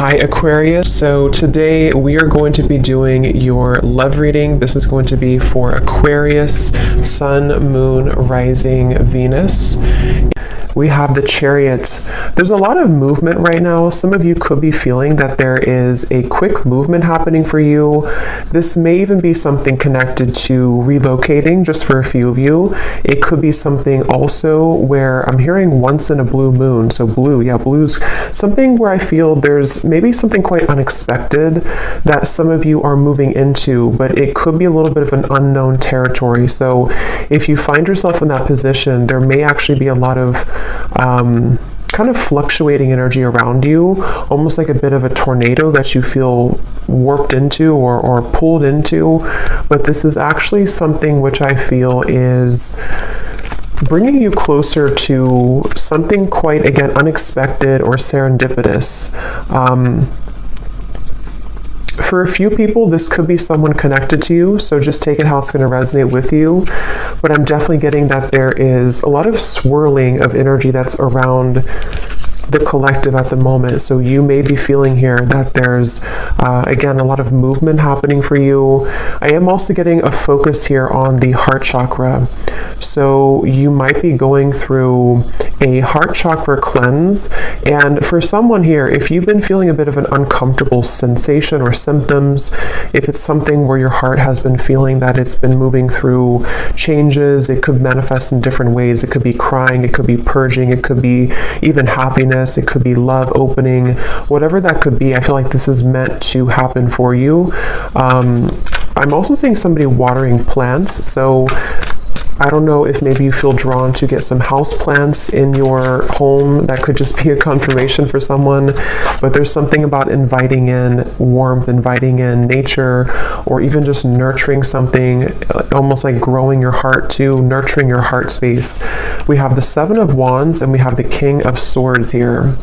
Hi Aquarius, so today we are going to be doing your love reading. This is going to be for Aquarius, Sun, Moon, Rising, Venus. We have the Chariot. There's a lot of movement right now. Some of you could be feeling that there is a quick movement happening for you. This may even be something connected to relocating, just for a few of you. It could be something also where I'm hearing once in a blue moon. So blue's something where I feel there's maybe something quite unexpected that some of you are moving into, but it could be a little bit of an unknown territory. So if you find yourself in that position, there may actually be a lot of kind of fluctuating energy around you, almost like a bit of a tornado that you feel warped into or pulled into. But this is actually something which I feel is bringing you closer to something quite, again, unexpected or serendipitous. For a few people, this could be someone connected to you, so just take it how it's going to resonate with you. But I'm definitely getting that there is a lot of swirling of energy that's around the collective at the moment. So you may be feeling here that there's, again, a lot of movement happening for you. I am also getting a focus here on the heart chakra. So you might be going through a heart chakra cleanse. And for someone here, if you've been feeling a bit of an uncomfortable sensation or symptoms, if it's something where your heart has been feeling that it's been moving through changes, it could manifest in different ways. It could be crying, it could be purging, it could be even happiness, it could be love opening, whatever that could be. I feel like this is meant to happen for you. I'm also seeing somebody watering plants. So I don't know if maybe you feel drawn to get some house plants in your home. That could just be a confirmation for someone. But there's something about inviting in warmth, inviting in nature, or even just nurturing something, almost like growing your heart too, nurturing your heart space. We have the Seven of Wands and we have the King of Swords here.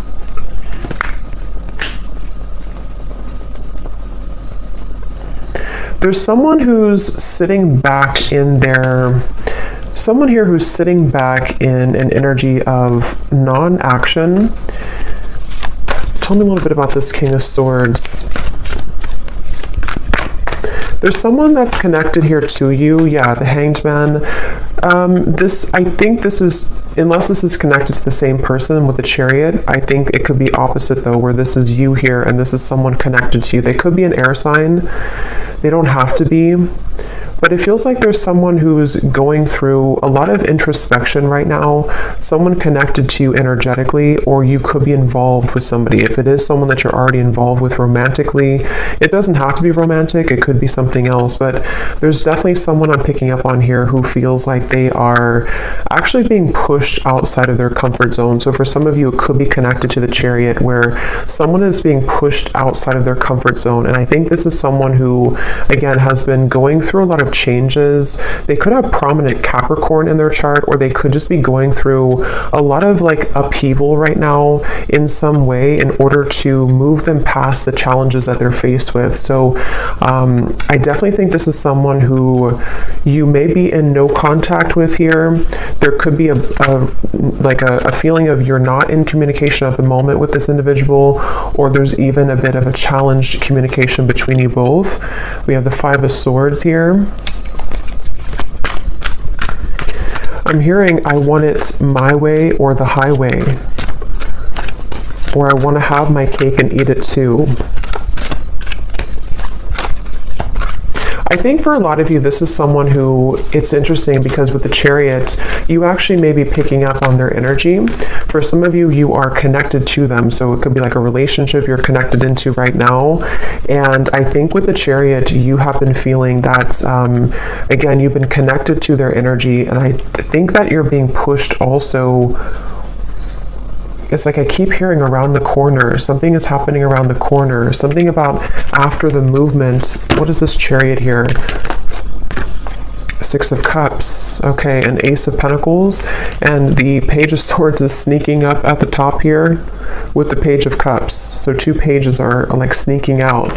There's someone who's sitting back in their... Someone here who's sitting back in an energy of non-action. Tell me a little bit about this King of Swords. There's someone that's connected here to you. Yeah, the Hanged Man. I think this is, unless this is connected to the same person with the Chariot, I think it could be opposite though, where this is you here and this is someone connected to you. They could be an air sign. They don't have to be. But it feels like there's someone who's going through a lot of introspection right now, someone connected to you energetically, or you could be involved with somebody. If it is someone that you're already involved with romantically, it doesn't have to be romantic, it could be something else, but there's definitely someone I'm picking up on here who feels like they are actually being pushed outside of their comfort zone. So for some of you, it could be connected to the Chariot, where someone is being pushed outside of their comfort zone. And I think this is someone who, again, has been going through a lot of changes. They could have prominent Capricorn in their chart, or they could just be going through a lot of like upheaval right now in some way in order to move them past the challenges that they're faced with. So I definitely think this is someone who you may be in no contact with here. There could be a feeling of you're not in communication at the moment with this individual, or there's even a bit of a challenged communication between you both. We have the Five of Swords here. I'm hearing I want it my way or the highway, or I want to have my cake and eat it too. I think for a lot of you, this is someone who, it's interesting because with the Chariot, you actually may be picking up on their energy. For some of you, you are connected to them. So it could be like a relationship you're connected into right now. And I think with the Chariot, you have been feeling that, again, you've been connected to their energy. And I think that you're being pushed also. It's like I keep hearing around the corner. Something is happening around the corner. Something about after the movement. What is this Chariot here? Six of Cups. Okay, an Ace of Pentacles. And the Page of Swords is sneaking up at the top here with the Page of Cups. So two pages are like sneaking out.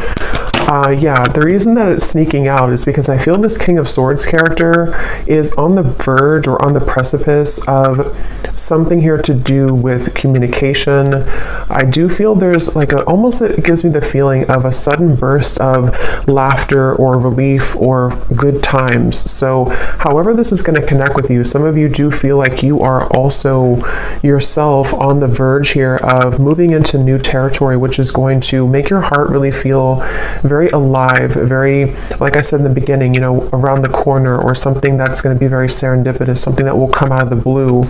Yeah, the reason that it's sneaking out is because I feel this King of Swords character is on the verge or on the precipice of something here to do with communication. I do feel there's like almost it gives me the feeling of a sudden burst of laughter or relief or good times. So however this is going to connect with you, some of you do feel like you are also yourself on the verge here of moving into new territory, which is going to make your heart really feel very alive, very, like I said in the beginning, you know, around the corner, or something that's going to be very serendipitous, something that will come out of the blue.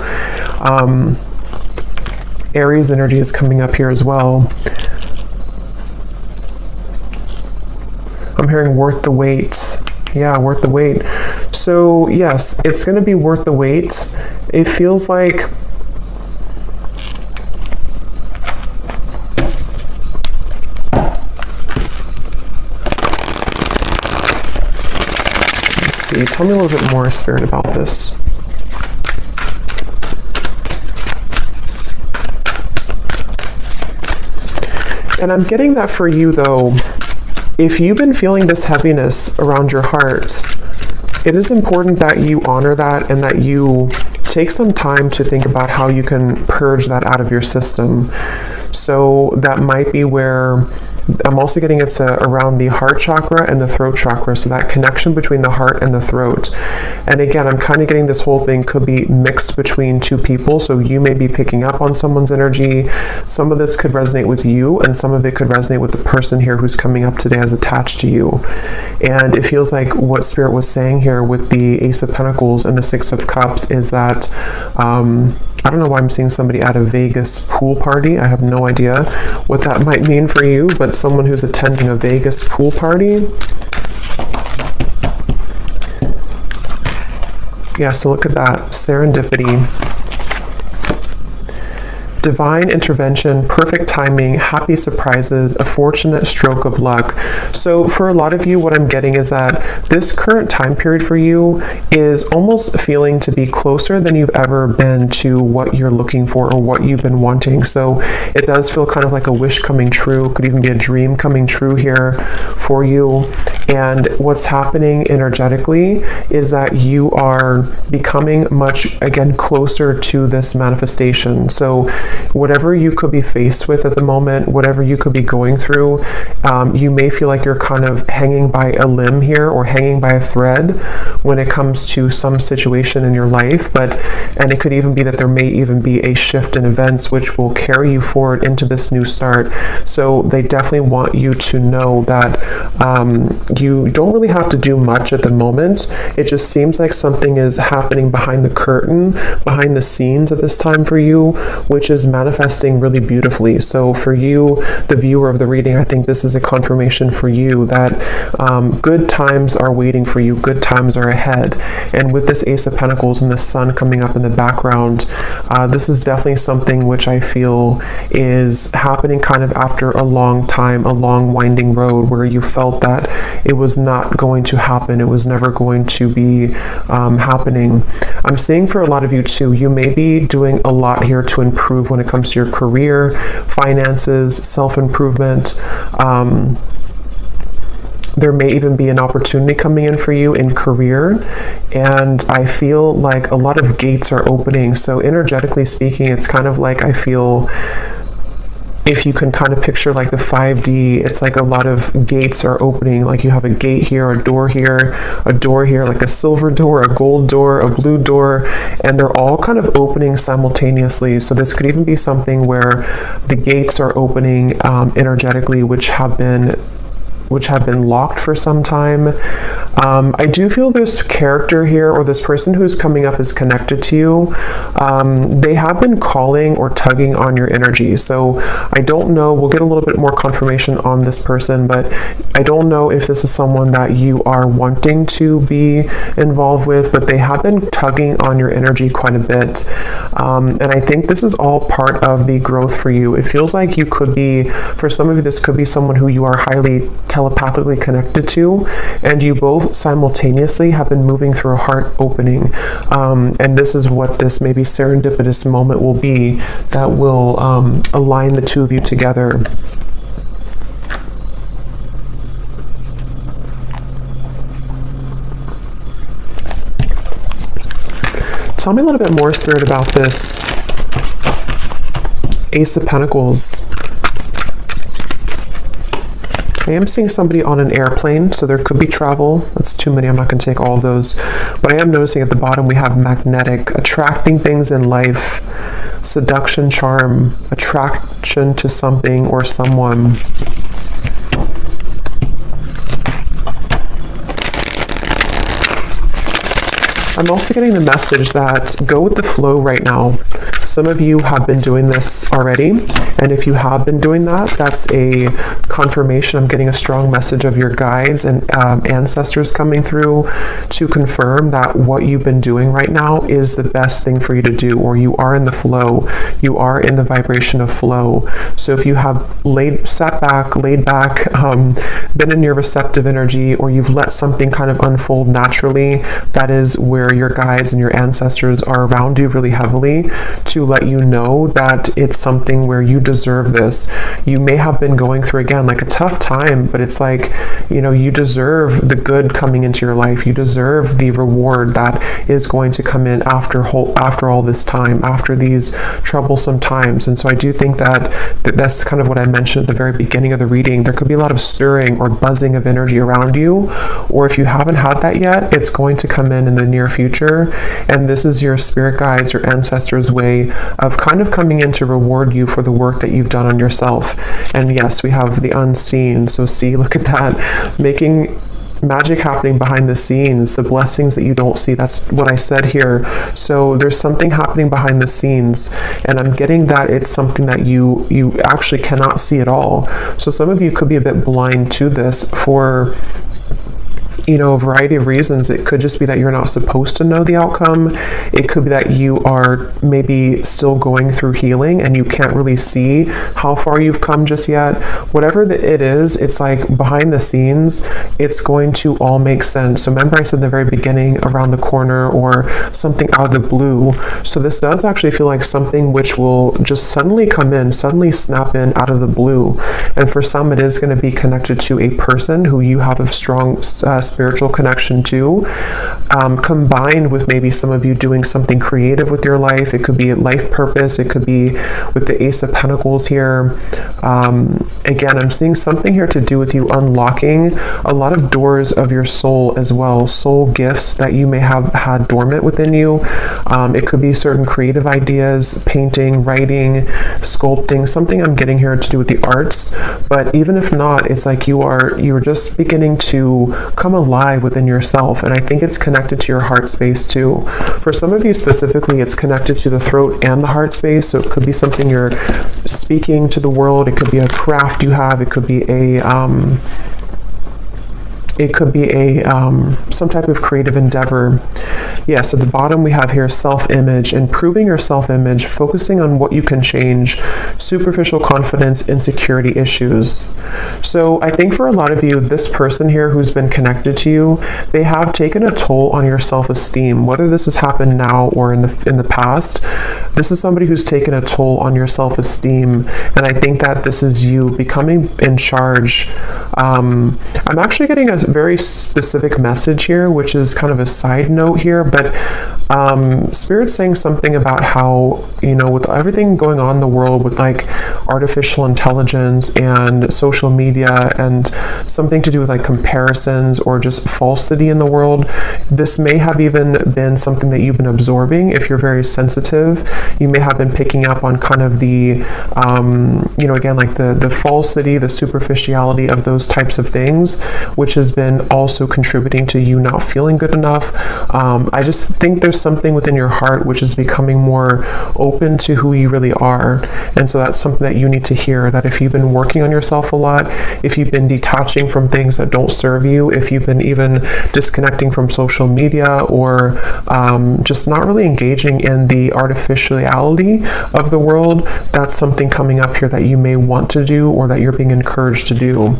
Aries energy is coming up here as well. I'm hearing worth the wait. Yeah, worth the wait. So yes, it's going to be worth the wait. It feels like see. Tell me a little bit more, Spirit, about this. And I'm getting that for you, though, if you've been feeling this heaviness around your heart, it is important that you honor that and that you take some time to think about how you can purge that out of your system. So that might be where I'm also getting it's around the heart chakra and the throat chakra, so that connection between the heart and the throat. And again, I'm kind of getting this whole thing could be mixed between two people, so you may be picking up on someone's energy. Some of this could resonate with you, and some of it could resonate with the person here who's coming up today as attached to you. And it feels like what Spirit was saying here with the Ace of Pentacles and the Six of Cups is that I don't know why I'm seeing somebody at a Vegas pool party. I have no idea what that might mean for you, but someone who's attending a Vegas pool party. Yeah, so look at that. Serendipity. Divine intervention, perfect timing, happy surprises, a fortunate stroke of luck. So for a lot of you, what I'm getting is that this current time period for you is almost feeling to be closer than you've ever been to what you're looking for or what you've been wanting. So it does feel kind of like a wish coming true, could even be a dream coming true here for you. And what's happening energetically is that you are becoming much, again, closer to this manifestation. So whatever you could be faced with at the moment, whatever you could be going through, you may feel like you're kind of hanging by a limb here or hanging by a thread when it comes to some situation in your life. And it could even be that there may even be a shift in events which will carry you forward into this new start. So they definitely want you to know that you don't really have to do much at the moment. It just seems like something is happening behind the curtain, behind the scenes at this time for you, which is manifesting really beautifully. So for you, the viewer of the reading, I think this is a confirmation for you that good times are waiting for you, good times are ahead. And with this Ace of Pentacles and the sun coming up in the background, this is definitely something which I feel is happening kind of after a long time, a long winding road where you felt that it was not going to happen, it was never going to be happening. I'm seeing for a lot of you too, you may be doing a lot here to improve when it comes to your career, finances, self-improvement. There may even be an opportunity coming in for you in career, and I feel like a lot of gates are opening. So energetically speaking, it's kind of like I feel, if you can kind of picture like the 5D, it's like a lot of gates are opening. Like you have a gate here, a door here, like a silver door, a gold door, a blue door, and they're all kind of opening simultaneously. So this could even be something where the gates are opening energetically, which have been locked for some time. I do feel this character here, or this person who's coming up, is connected to you. They have been calling or tugging on your energy. So I don't know, we'll get a little bit more confirmation on this person, but I don't know if this is someone that you are wanting to be involved with, but they have been tugging on your energy quite a bit. And I think this is all part of the growth for you. It feels like you could be, for some of you, this could be someone who you are highly telepathically connected to, and you both simultaneously have been moving through a heart opening, and this is what this maybe serendipitous moment will be that will align the two of you together. Tell me a little bit more, Spirit, about this Ace of Pentacles. I am seeing somebody on an airplane, so there could be travel. That's too many. I'm not going to take all of those. But I am noticing at the bottom we have magnetic, attracting things in life, seduction, charm, attraction to something or someone. I'm also getting the message that go with the flow right now. Some of you have been doing this already, and if you have been doing that, that's a confirmation. I'm getting a strong message of your guides and ancestors coming through to confirm that what you've been doing right now is the best thing for you to do, or you are in the flow. You are in the vibration of flow. So if you have laid back, been in your receptive energy, or you've let something kind of unfold naturally, that is where your guides and your ancestors are around you really heavily to let you know that it's something where you deserve this. You may have been going through, again, like a tough time, but it's like, you know, you deserve the good coming into your life. You deserve the reward that is going to come in after all this time, after these troublesome times. And so I do think that's kind of what I mentioned at the very beginning of the reading. There could be a lot of stirring or buzzing of energy around you, or if you haven't had that yet, it's going to come in the near future. And this is your spirit guides, your ancestors' way of kind of coming in to reward you for the work that you've done on yourself. And yes, we have the unseen. So see, look at that, making magic happening behind the scenes, the blessings that you don't see. That's what I said here. So there's something happening behind the scenes, and I'm getting that it's something that you actually cannot see at all. So some of you could be a bit blind to this for, you know, a variety of reasons. It could just be that you're not supposed to know the outcome. It could be that you are maybe still going through healing and you can't really see how far you've come just yet. Whatever it is, it's like behind the scenes, it's going to all make sense. So remember I said in the very beginning, around the corner or something out of the blue. So this does actually feel like something which will just suddenly come in, suddenly snap in out of the blue. And for some, it is going to be connected to a person who you have a strong spiritual connection to, combined with maybe some of you doing something creative with your life. It could be a life purpose. It could be with the Ace of Pentacles here. Again, I'm seeing something here to do with you unlocking a lot of doors of your soul as well, soul gifts that you may have had dormant within you. It could be certain creative ideas, painting, writing, sculpting, something I'm getting here to do with the arts. But even if not, it's like you're just beginning to come alive within yourself, and I think it's connected to your heart space too. For some of you specifically, it's connected to the throat and the heart space, so it could be something you're speaking to the world. It could be a craft you have. It could be some type of creative endeavor. Yes, at the bottom we have here self-image, improving your self-image, focusing on what you can change, superficial confidence, insecurity issues. So I think for a lot of you, this person here who's been connected to you, they have taken a toll on your self-esteem. Whether this has happened now or in the past, this is somebody who's taken a toll on your self-esteem. And I think that this is you becoming in charge. I'm actually getting a very specific message here, which is kind of a side note here, but Spirit's saying something about how, you know, with everything going on in the world with like artificial intelligence and social media and something to do with like comparisons or just falsity in the world, this may have even been something that you've been absorbing. If you're very sensitive, you may have been picking up on kind of the, you know, again, like the falsity, the superficiality of those types of things, which has been also contributing to you not feeling good enough. I just think there's something within your heart which is becoming more open to who you really are. And so that's something that you need to hear, that if you've been working on yourself a lot, if you've been detaching from things that don't serve you, if you've been even disconnecting from social media or just not really engaging in the artificiality of the world, that's something coming up here that you may want to do or that you're being encouraged to do.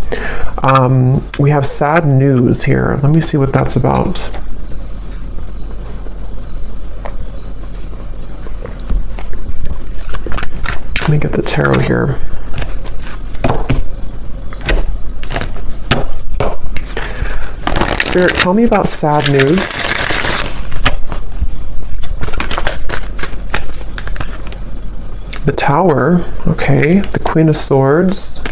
We have sad news here. Let me see what that's about. Let me get the tarot here. Spirit, tell me about sad news. Tower. Okay, the Queen of Swords.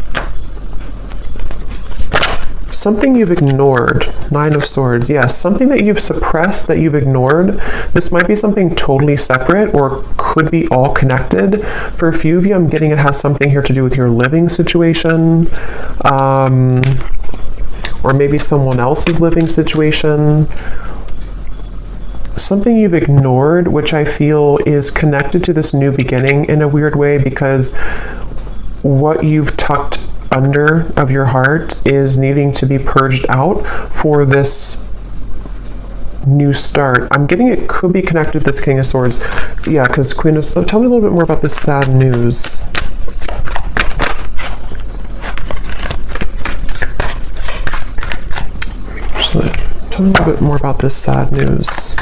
Something you've ignored. Nine of Swords. Yes, something that you've suppressed, that you've ignored. This might be something totally separate or could be all connected. For a few of you, I'm getting it has something here to do with your living situation. Or maybe someone else's living situation. Something you've ignored, which I feel is connected to this new beginning in a weird way, because what you've tucked under of your heart is needing to be purged out for this new start. I'm getting it could be connected to this King of Swords. Yeah, because Queen of Swords. Tell me a little bit more about this sad news. Tell me a little bit more about this sad news.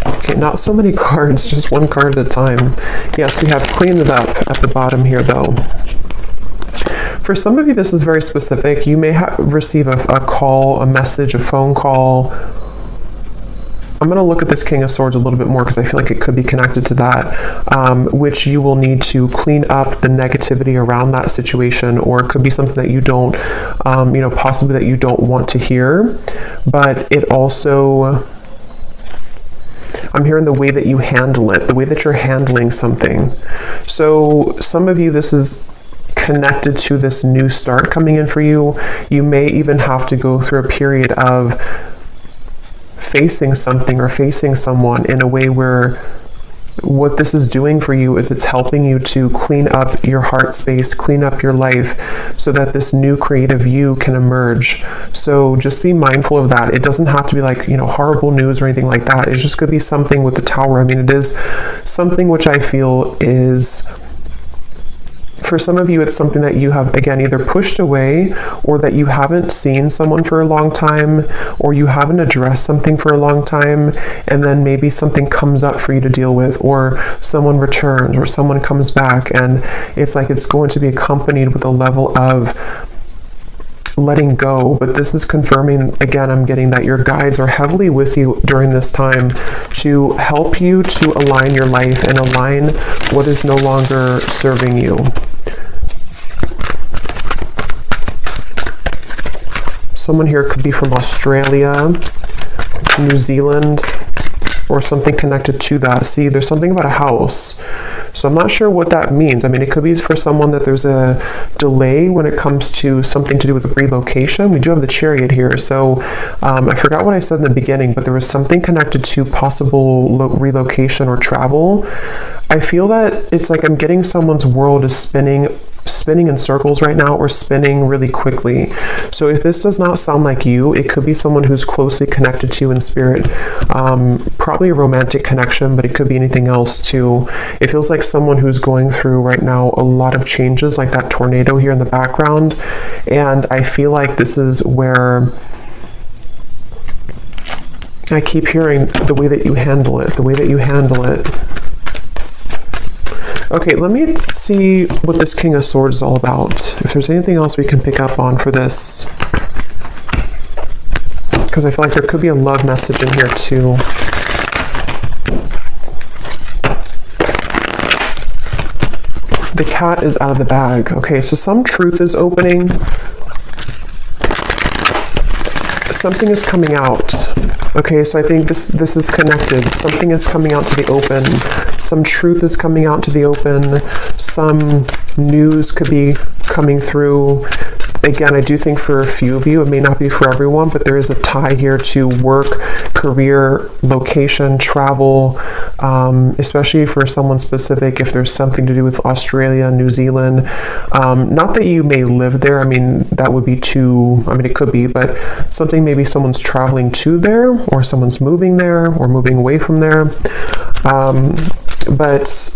Okay, not so many cards, just one card at a time. Yes, we have Cleaned It Up at the bottom here, though. For some of you, this is very specific. You may receive a call, a message, a phone call. I'm going to look at this King of Swords a little bit more because I feel like it could be connected to that, which you will need to clean up the negativity around that situation, or it could be something that you don't, possibly that you don't want to hear. But it also, I'm hearing the way that you handle it, the way that you're handling something. So some of you, this is connected to this new start coming in for you. You may even have to go through a period of facing something or facing someone in a way where what this is doing for you is it's helping you to clean up your heart space, clean up your life, so that this new creative you can emerge. So just be mindful of that. It doesn't have to be like, horrible news or anything like that. It just could be something with the Tower. I mean, it is something which I feel is, for some of you, it's something that you have, again, either pushed away, or that you haven't seen someone for a long time, or you haven't addressed something for a long time, and then maybe something comes up for you to deal with, or someone returns, or someone comes back, and it's like it's going to be accompanied with a level of letting go. But this is confirming, again, I'm getting that your guides are heavily with you during this time to help you to align your life and align what is no longer serving you. Someone here could be from Australia, New Zealand, or something connected to that. See, there's something about a house. So I'm not sure what that means. I mean, it could be for someone that there's a delay when it comes to something to do with relocation. We do have the Chariot here. So I forgot what I said in the beginning, but there was something connected to possible relocation or travel. I feel that it's like I'm getting someone's world is spinning in circles right now, or spinning really quickly. So if this does not sound like you, it could be someone who's closely connected to you in spirit. Probably a romantic connection, but it could be anything else too. It feels like someone who's going through right now a lot of changes, like that tornado here in the background. And I feel like this is where I keep hearing the way that you handle it, the way that you handle it. Okay, let me see what this King of Swords is all about. If there's anything else we can pick up on for this. Because I feel like there could be a love message in here too. The cat is out of the bag. Okay, so some truth is opening. Something is coming out. Okay, so I think this is connected. Something is coming out to the open. Some truth is coming out to the open. Some news could be coming through. Again, I do think for a few of you, it may not be for everyone, but there is a tie here to work, career, location, travel, especially for someone specific, if there's something to do with Australia, New Zealand. Not that you may live there. I mean, that would be it could be, but something, maybe someone's traveling to there, or someone's moving there, or moving away from there. But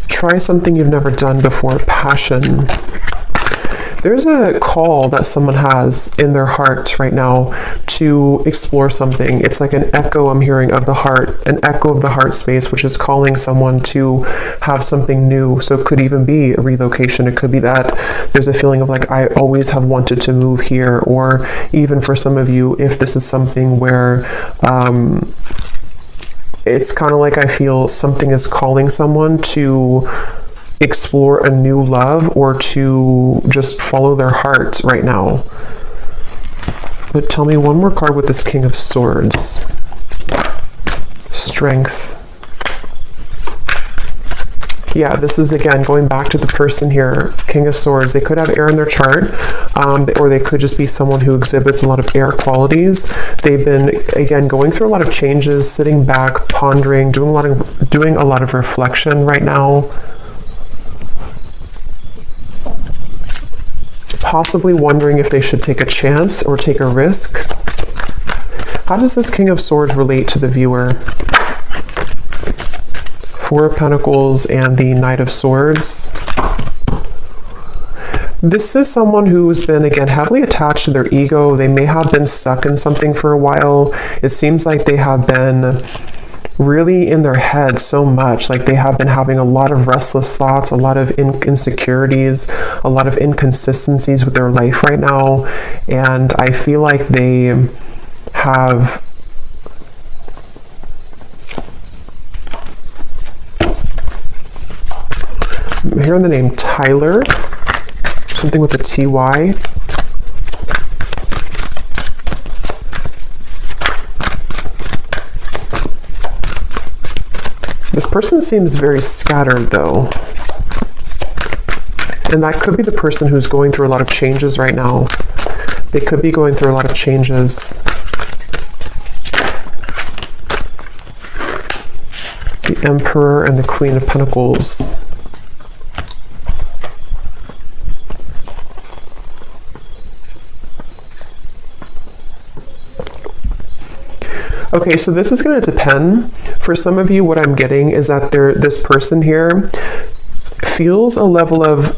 try something you've never done before. Passion. There's a call that someone has in their heart right now to explore something. It's like an echo I'm hearing of the heart, an echo of the heart space, which is calling someone to have something new. So it could even be a relocation. It could be that there's a feeling of like, I always have wanted to move here. Or even for some of you, if this is something where it's kind of like I feel something is calling someone to explore a new love or to just follow their heart right now. But tell me one more card with this King of Swords. Strength. Yeah, this is again going back to the person here, King of Swords. They could have air in their chart, or they could just be someone who exhibits a lot of air qualities. They've been, again, going through a lot of changes, sitting back, pondering, doing a lot of reflection right now. Possibly wondering if they should take a chance or take a risk. How does this King of Swords relate to the viewer? Four of Pentacles and the Knight of Swords. This is someone who's been, again, heavily attached to their ego. They may have been stuck in something for a while. It seems like they have been really in their head so much, like they have been having a lot of restless thoughts, a lot of insecurities, a lot of inconsistencies with their life right now. And I feel like they have I'm hearing the name Tyler, something with a TY. This person seems very scattered though. And that could be the person who's going through a lot of changes right now. They could be going through a lot of changes. The Emperor and the Queen of Pentacles. Okay, so this is going to depend. For some of you, what I'm getting is that this person here feels a level of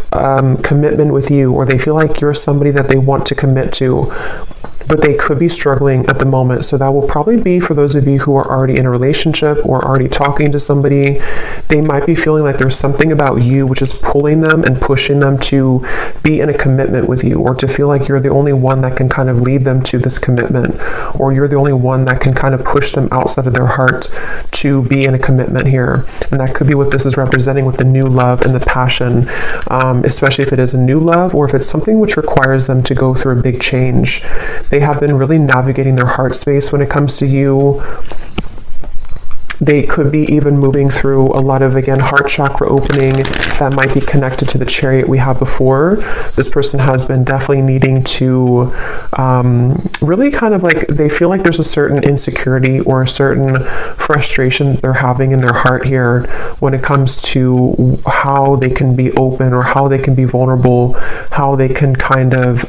commitment with you, or they feel like you're somebody that they want to commit to, but they could be struggling at the moment. So that will probably be for those of you who are already in a relationship or already talking to somebody. They might be feeling like there's something about you which is pulling them and pushing them to be in a commitment with you, or to feel like you're the only one that can kind of lead them to this commitment, or you're the only one that can kind of push them outside of their heart to be in a commitment here. And that could be what this is representing with the new love and the passion, especially if it is a new love, or if it's something which requires them to go through a big change. They have been really navigating their heart space when it comes to you. They could be even moving through a lot of, again, heart chakra opening that might be connected to the Chariot we had before. This person has been definitely needing to really kind of like, they feel like there's a certain insecurity or a certain frustration they're having in their heart here when it comes to how they can be open, or how they can be vulnerable, how they can kind of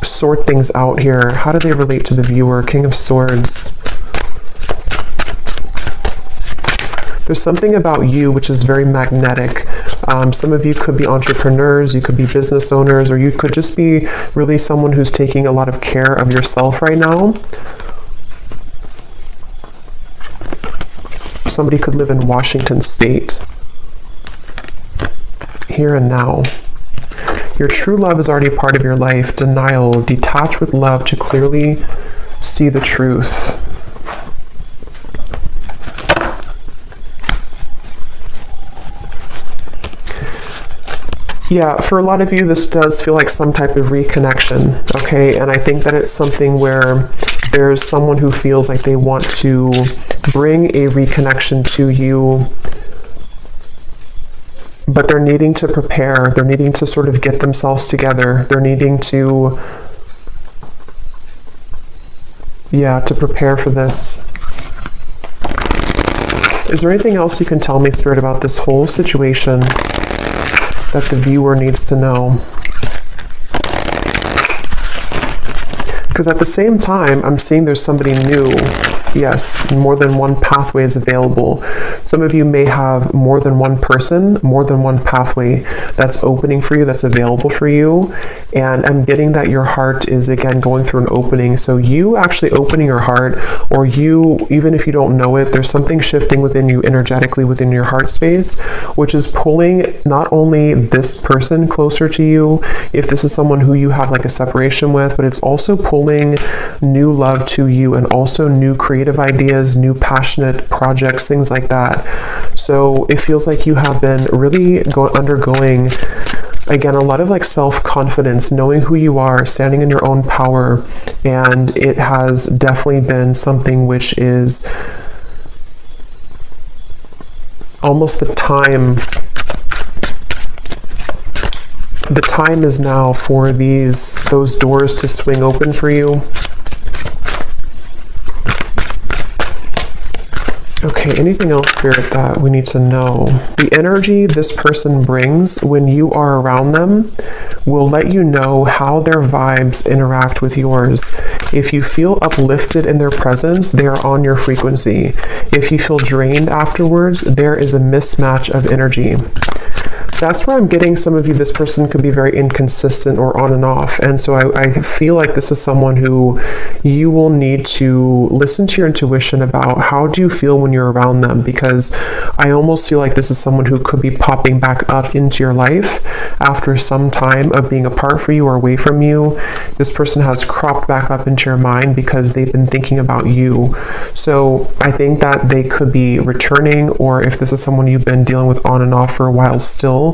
sort things out here. How do they relate to the viewer? King of Swords. There's something about you which is very magnetic. Some of you could be entrepreneurs, you could be business owners, or you could just be really someone who's taking a lot of care of yourself right now. Somebody could live in Washington State. Here and now. Your true love is already a part of your life. Denial. Detach with love to clearly see the truth. Yeah, for a lot of you, this does feel like some type of reconnection, okay? And I think that it's something where there's someone who feels like they want to bring a reconnection to you, but they're needing to prepare. They're needing to sort of get themselves together. They're needing to, to prepare for this. Is there anything else you can tell me, Spirit, about this whole situation that the viewer needs to know? Because at the same time, I'm seeing there's somebody new Yes, more than one pathway is available. Some of you may have more than one person, more than one pathway that's opening for you, that's available for you. And I'm getting that your heart is, again, going through an opening. So you actually opening your heart, or you, even if you don't know it, there's something shifting within you energetically within your heart space, which is pulling not only this person closer to you, if this is someone who you have like a separation with, but it's also pulling new love to you, and also new creative ideas, new passionate projects, things like that. So it feels like you have been really undergoing, again, a lot of like self-confidence, knowing who you are, standing in your own power. And it has definitely been something which is almost the time. The time is now for those doors to swing open for you. Okay, anything else, Spirit, that we need to know? The energy this person brings when you are around them will let you know how their vibes interact with yours. If you feel uplifted in their presence, they are on your frequency. If you feel drained afterwards, there is a mismatch of energy. That's where I'm getting some of you, this person could be very inconsistent or on and off. And so I feel like this is someone who you will need to listen to your intuition about how do you feel when you're around them, because I almost feel like this is someone who could be popping back up into your life after some time of being apart from you or away from you. This person has cropped back up into your mind because they've been thinking about you. So I think that they could be returning, or if this is someone you've been dealing with on and off for a while still,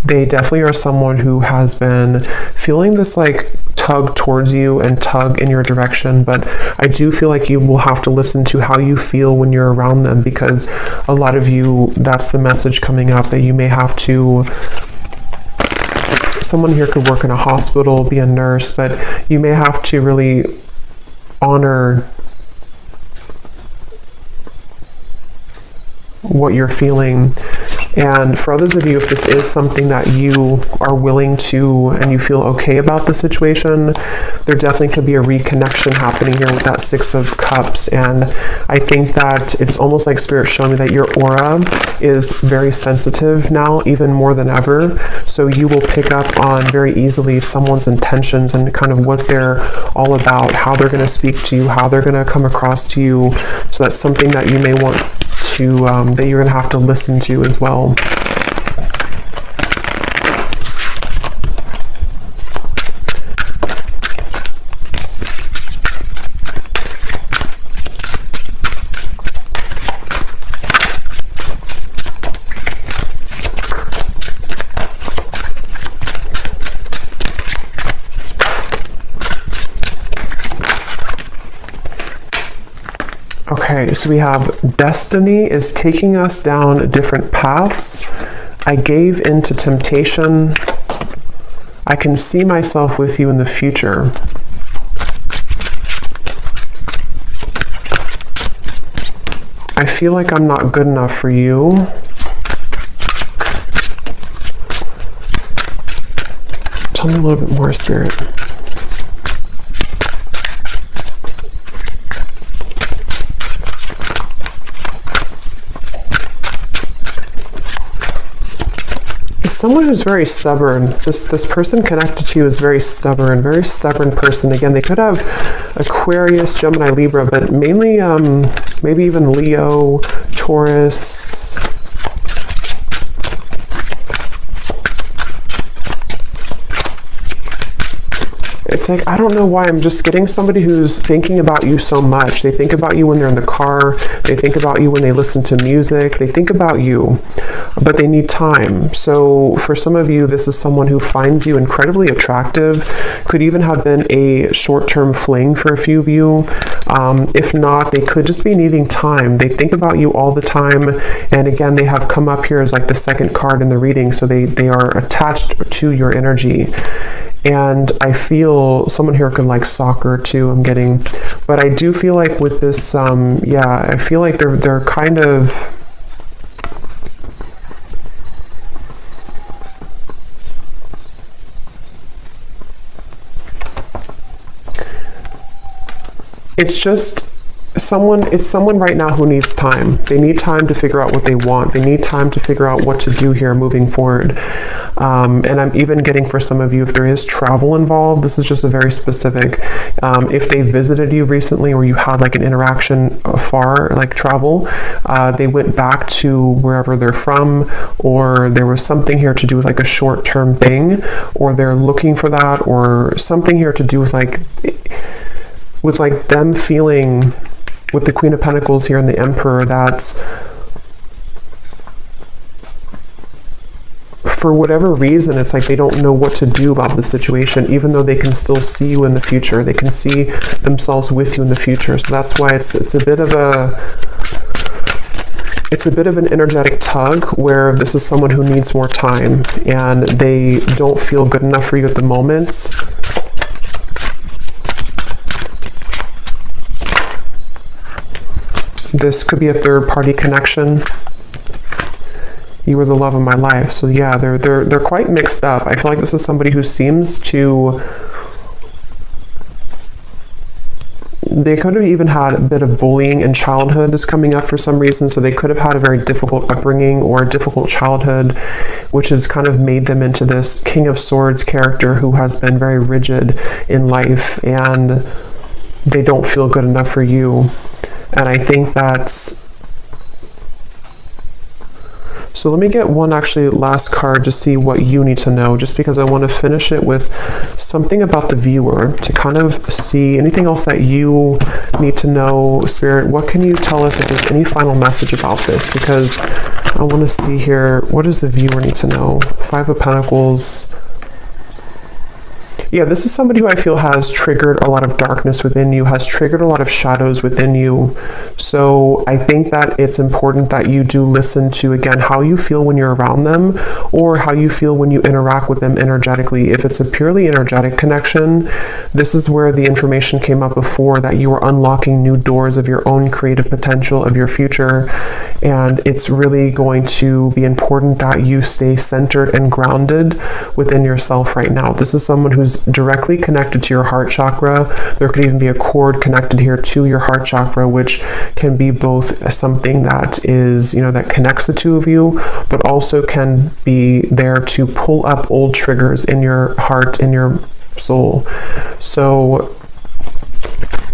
they definitely are someone who has been feeling this like tug towards you and tug in your direction. But I do feel like you will have to listen to how you feel when you're around them, because a lot of you, that's the message coming up, that you may have to, someone here could work in a hospital, be a nurse, but you may have to really honor what you're feeling. And for others of you, if this is something that you are willing to, and you feel okay about the situation, there definitely could be a reconnection happening here with that Six of Cups. And I think that it's almost like Spirit showing me that your aura is very sensitive now, even more than ever. So you will pick up on very easily someone's intentions and kind of what they're all about, how they're going to speak to you, how they're going to come across to you. So that's something that you may want to, that you're going to have to listen to as well. Okay, so we have destiny is taking us down different paths. I gave into temptation. I can see myself with you in the future. I feel like I'm not good enough for you. Tell me a little bit more, Spirit. Someone who's very stubborn. This person connected to you is very stubborn person. Again, they could have Aquarius, Gemini, Libra, but mainly maybe even Leo, Taurus. It's like, I don't know why, I'm just getting somebody who's thinking about you so much. They think about you when they're in the car. They think about you when they listen to music. They think about you, but they need time. So for some of you, this is someone who finds you incredibly attractive. Could even have been a short-term fling for a few of you. If not, they could just be needing time. They think about you all the time. And again, they have come up here as like the second card in the reading. So they are attached to your energy. And I feel someone here could like soccer too, I'm getting. But I do feel like with this, yeah, I feel like they're kind of, it's just, it's someone right now who needs time. They need time to figure out what they want. They need time to figure out what to do here moving forward. And I'm even getting, for some of you, if there is travel involved, this is just a very specific, if they visited you recently or you had like an interaction far, like travel, they went back to wherever they're from, or there was something here to do with like a short-term thing, or they're looking for that, or something here to do with like them feeling, with the Queen of Pentacles here and the Emperor, that's for whatever reason, it's like they don't know what to do about the situation, even though they can still see you in the future. They can see themselves with you in the future. So that's why it's a bit of an energetic tug, where this is someone who needs more time and they don't feel good enough for you at the moment. This could be a third-party connection. You were the love of my life. So yeah, they're quite mixed up. I feel like this is somebody who seems to... They could have even had a bit of bullying in childhood is coming up for some reason. So they could have had a very difficult upbringing or a difficult childhood, which has kind of made them into this King of Swords character who has been very rigid in life, and they don't feel good enough for you. And I think that's... So let me get one actually last card to see what you need to know, just because I want to finish it with something about the viewer to kind of see anything else that you need to know. Spirit, what can you tell us if there's any final message about this? Because I want to see here, what does the viewer need to know? Five of Pentacles. Yeah, this is somebody who I feel has triggered a lot of darkness within you, has triggered a lot of shadows within you. So I think that it's important that you do listen to, again, how you feel when you're around them, or how you feel when you interact with them energetically. If it's a purely energetic connection, this is where the information came up before, that you are unlocking new doors of your own creative potential, of your future. And it's really going to be important that you stay centered and grounded within yourself right now. This is someone who's directly connected to your heart chakra. There could even be a cord connected here to your heart chakra, which can be both something that is, that connects the two of you, but also can be there to pull up old triggers in your heart, in your soul. So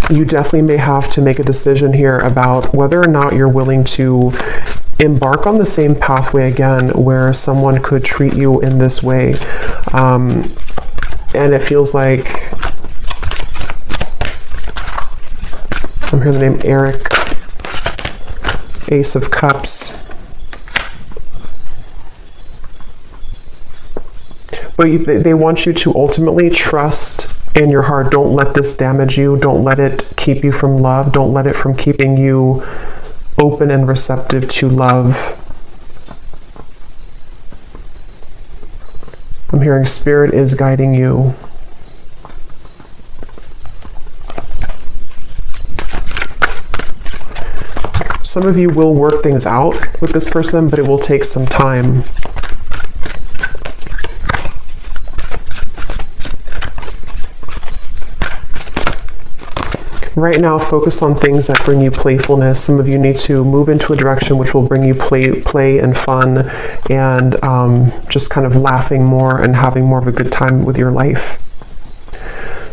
you definitely may have to make a decision here about whether or not you're willing to embark on the same pathway again, where someone could treat you in this way. And it feels like, I'm hearing the name Eric, Ace of Cups. But they want you to ultimately trust in your heart. Don't let this damage you. Don't let it keep you from love. Don't let it from keeping you open and receptive to love. I'm hearing Spirit is guiding you. Some of you will work things out with this person, but it will take some time. Right now, focus on things that bring you playfulness. Some of you need to move into a direction which will bring you play and fun, and just kind of laughing more and having more of a good time with your life.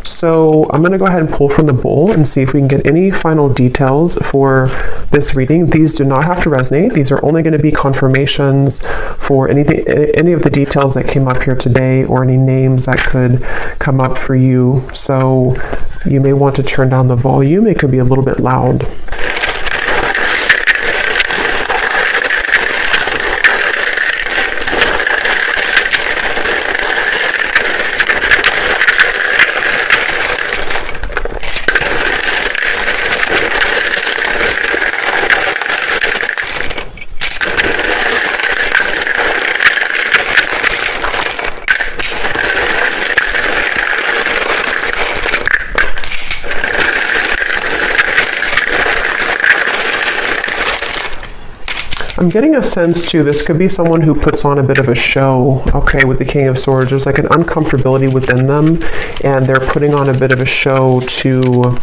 So I'm going to go ahead and pull from the bowl and see if we can get any final details for this reading. These do not have to resonate. These are only going to be confirmations for any of the details that came up here today, or any names that could come up for you. So you may want to turn down the volume. It could be a little bit loud. I'm getting a sense too, this could be someone who puts on a bit of a show, okay, with the King of Swords. There's like an uncomfortability within them, and they're putting on a bit of a show to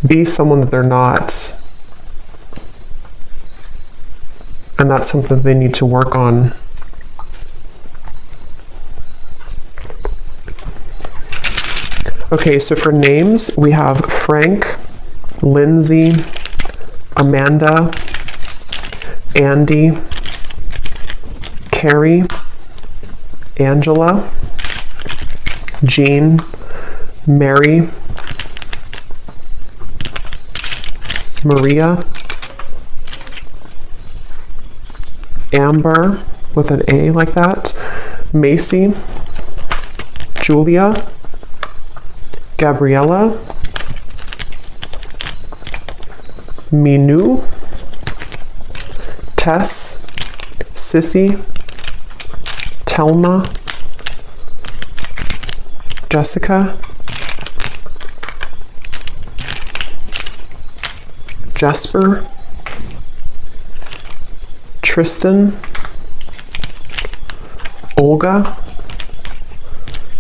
be someone that they're not. And that's something they need to work on. Okay, so for names, we have Frank, Lindsay, Amanda, Andy, Carrie, Angela, Jean, Mary, Maria, Amber with an A like that, Macy, Julia, Gabriella, Minu, Tess, Sissy, Telma, Jessica, Jesper, Tristan, Olga,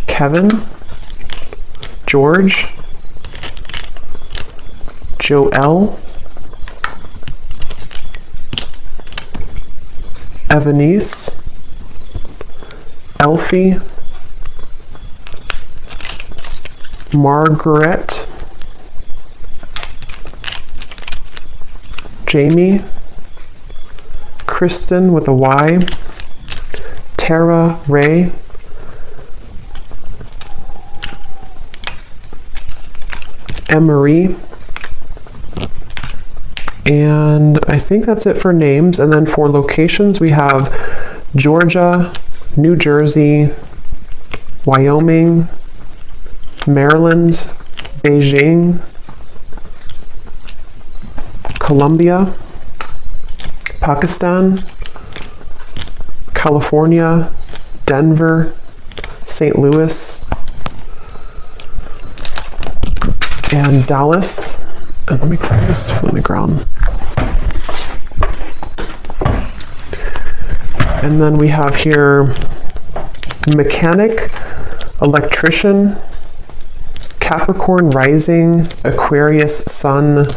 Kevin, George, Joelle, Evanice, Elfie, Margaret, Jamie, Kristen with a Y, Tara Ray, Emery, and I think that's it for names. And then for locations, we have Georgia, New Jersey, Wyoming, Maryland, Beijing, Colombia, Pakistan, California, Denver, St. Louis, and Dallas. And let me put this from the ground. And then we have here mechanic, electrician, Capricorn rising, Aquarius sun,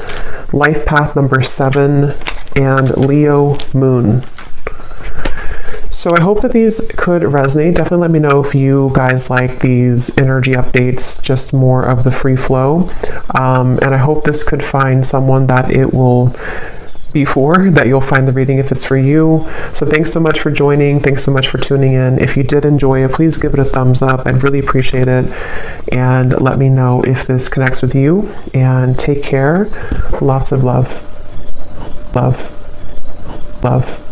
life path number 7, and Leo moon. So I hope that these could resonate. Definitely let me know if you guys like these energy updates, just more of the free flow. And I hope this could find someone that it will be for, that you'll find the reading if it's for you. So thanks so much for joining. Thanks so much for tuning in. If you did enjoy it, please give it a thumbs up. I'd really appreciate it. And let me know if this connects with you. And take care. Lots of love. Love. Love.